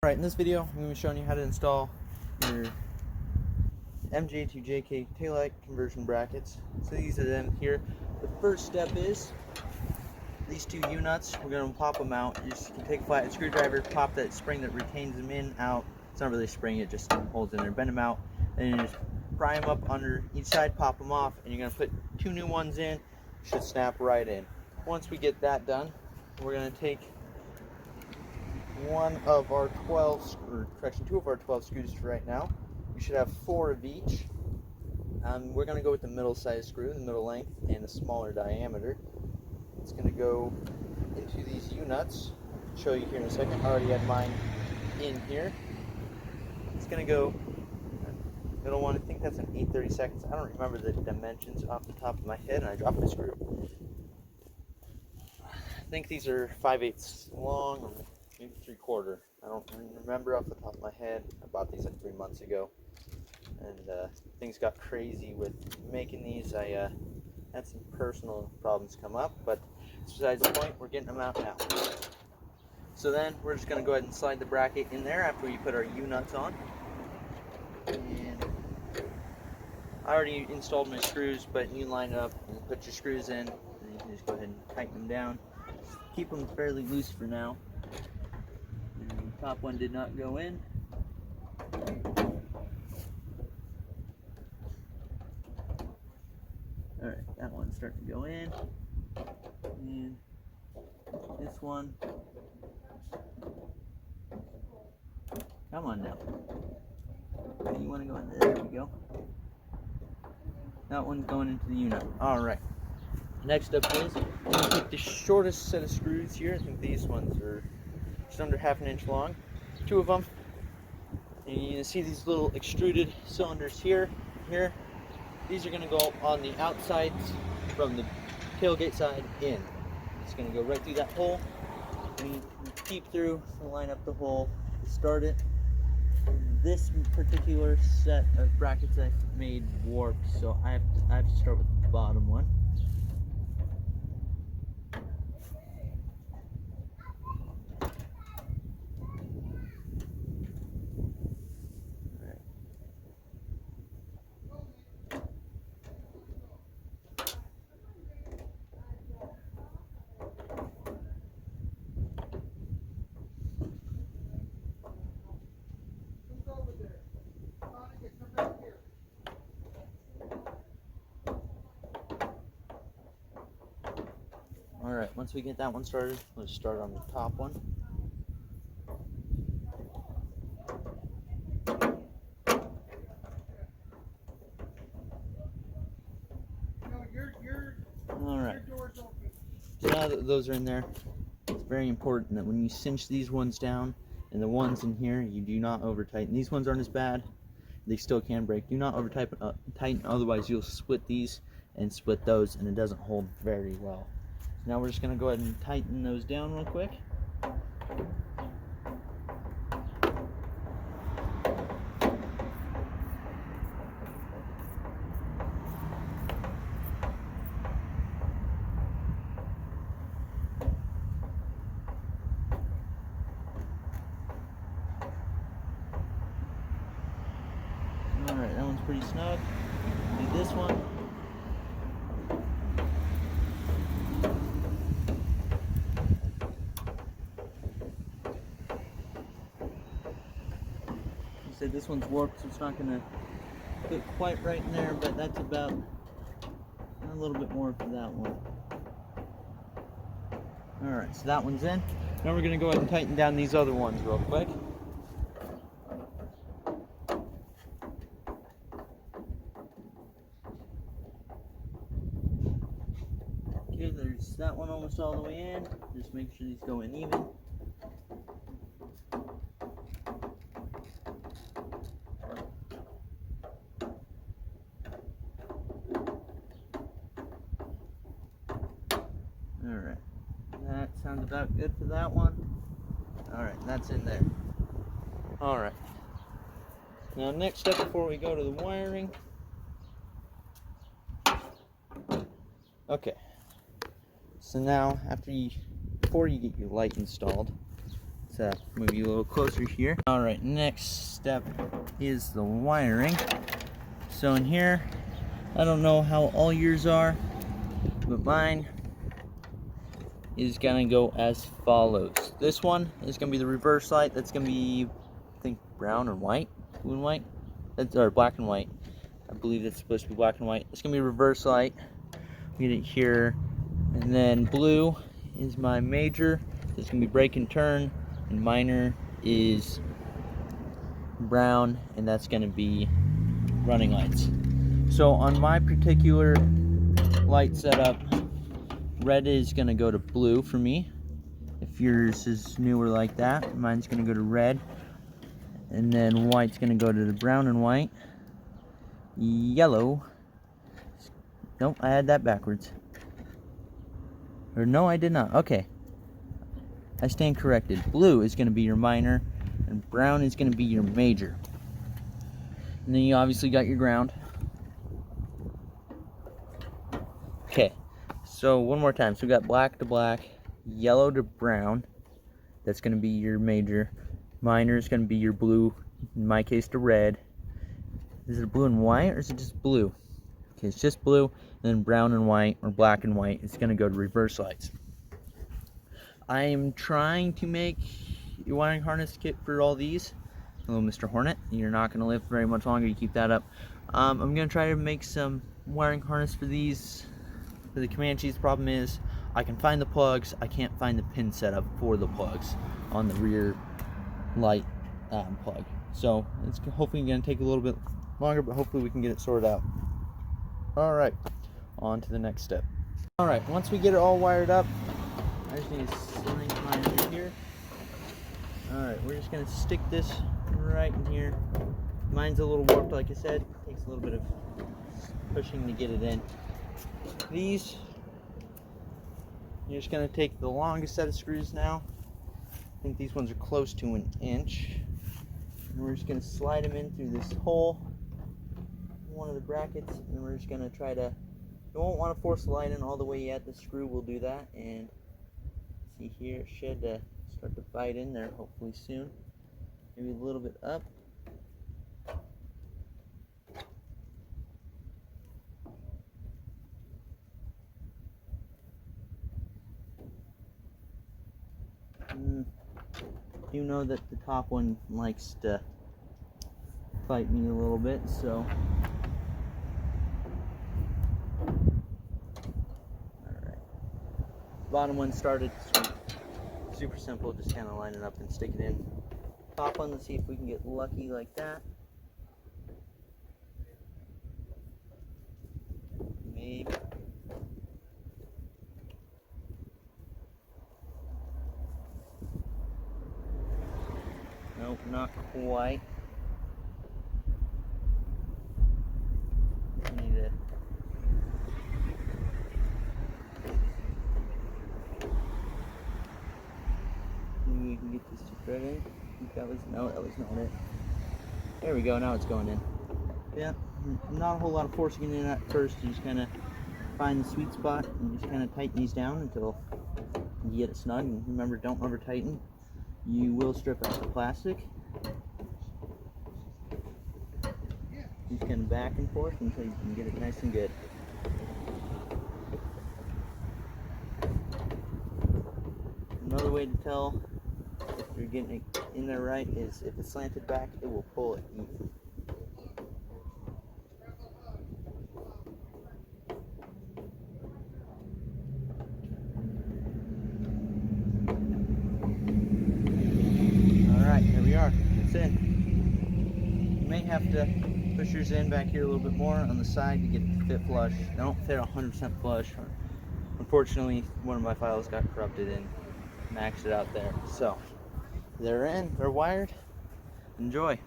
Alright, in this video, I'm going to be showing you how to install your MJ to JK taillight conversion brackets. So these are them here. The first step is these two U-nuts. We're going to pop them out. You can take a flathead screwdriver, pop that spring that retains them in, out. It's not really a spring, it just holds in there. Bend them out, and you just pry them up under each side, pop them off, and you're going to put two new ones in. Should snap right in. Once we get that done, we're going to take two of our 12 screws for right now. We should have 4 of each. We're going to go with the middle size screw, the middle length, and the smaller diameter. It's going to go into these U-nuts. I'll show you here in a second. I already had mine in here. It's going to go middle one. I think that's an 8/32. I don't remember the dimensions off the top of my head, and I dropped my screw. I think these are 5/8 long, or maybe 3/4. I don't remember off the top of my head. I bought these like 3 months ago, and things got crazy with making these. I had some personal problems come up, but besides the point, we're getting them out now. So then we're just going to go ahead and slide the bracket in there after we put our U-nuts on. And I already installed my screws, but you line up and put your screws in, and you can just go ahead and tighten them down. Keep them fairly loose for now. And the top one did not go in. Alright, that one's starting to go in. And this one. Come on now. Okay, you want to go in there? There we go. That one's going into the unit. Alright. Next up is, I'm going to take the shortest set of screws here. I think these ones are just under 1/2 inch long. 2 of them. And you can see these little extruded cylinders here. These are going to go on the outsides from the tailgate side in. It's going to go right through that hole. And you peep through and line up the hole to start it. This particular set of brackets I've made warped, so I have to start with the bottom one. Alright, once we get that one started, let's start on the top one. Alright, so now that those are in there, it's very important that when you cinch these ones down, and the ones in here, you do not over tighten. These ones aren't as bad, they still can break. Do not over tighten, otherwise you'll split these and split those, and it doesn't hold very well. Now we're just going to go ahead and tighten those down real quick. Alright, that one's pretty snug. Do this one. Said this one's warped, so it's not going to fit quite right in there, but that's about a little bit more for that one. Alright, so that one's in. Now we're going to go ahead and tighten down these other ones real quick. Okay, there's that one almost all the way in. Just make sure these go in even. Alright, that sounds about good for that one. Alright, that's in there. Alright, now next step before we go to the wiring. Okay, so now before you get your light installed, Let's move you a little closer here. All right, next step is the wiring. So in here, I don't know how all yours are, but mine is gonna go as follows. This one is gonna be the reverse light. That's gonna be, I think, brown or white, blue and white. That's, or black and white. I believe it's supposed to be black and white. It's gonna be reverse light. Get it here, and then blue is my major. It's gonna be brake and turn, and minor is brown, and that's gonna be running lights. So on my particular light setup, red is gonna go to blue for me. If yours is newer like that, mine's gonna go to red, and then white's gonna go to the brown and white. Yellow, nope, I had that backwards. Or no, I did not. Okay, I stand corrected. Blue is gonna be your minor, and brown is gonna be your major. And then you obviously got your ground. Okay, so one more time. So we got black to black, yellow to brown. That's going to be your major. Minor is going to be your blue, in my case to red. Is it blue and white, or is it just blue? Okay, it's just blue. And then brown and white, or black and white, it's going to go to reverse lights. I am trying to make a wiring harness kit for all these. Hello, Mr. Hornet. You're not going to live very much longer. You keep that up. I'm going to try to make some wiring harness for these. For the Comanches, the problem is I can find the plugs, I can't find the pin setup for the plugs on the rear light plug. So it's hopefully going to take a little bit longer, but hopefully we can get it sorted out. Alright, on to the next step. Alright, once we get it all wired up, I just need to slide mine through here. Alright, we're just going to stick this right in here. Mine's a little warped, like I said. It takes a little bit of pushing to get it in. These, you're just going to take the longest set of screws now. I think these ones are close to 1 inch. And we're just going to slide them in through this hole, one of the brackets, and we're just going to try to, you won't want to force the light in all the way yet. The screw will do that, and see here, it should start to bite in there hopefully soon. Maybe a little bit up. You know that the top one likes to fight me a little bit, so alright. Bottom one started super simple, just kind of line it up and stick it in. Top one, let's see if we can get lucky like that. Maybe. Nope, not quite. Need to maybe we can get this to thread in. I think that was, no, that was not it. There we go, now it's going in. Yeah, not a whole lot of forcing it in at first. You just kind of find the sweet spot and just kind of tighten these down until you get it snug. And remember, don't over tighten. You will strip out the plastic. Just kind of back and forth until you can get it nice and good. Another way to tell if you're getting it in there right is if it's slanted back, it will pull it even. Here we are. It's in. You may have to push yours in back here a little bit more on the side to get it to fit flush. They don't fit 100% flush. Unfortunately, one of my files got corrupted and maxed it out there. So, they're in. They're wired. Enjoy.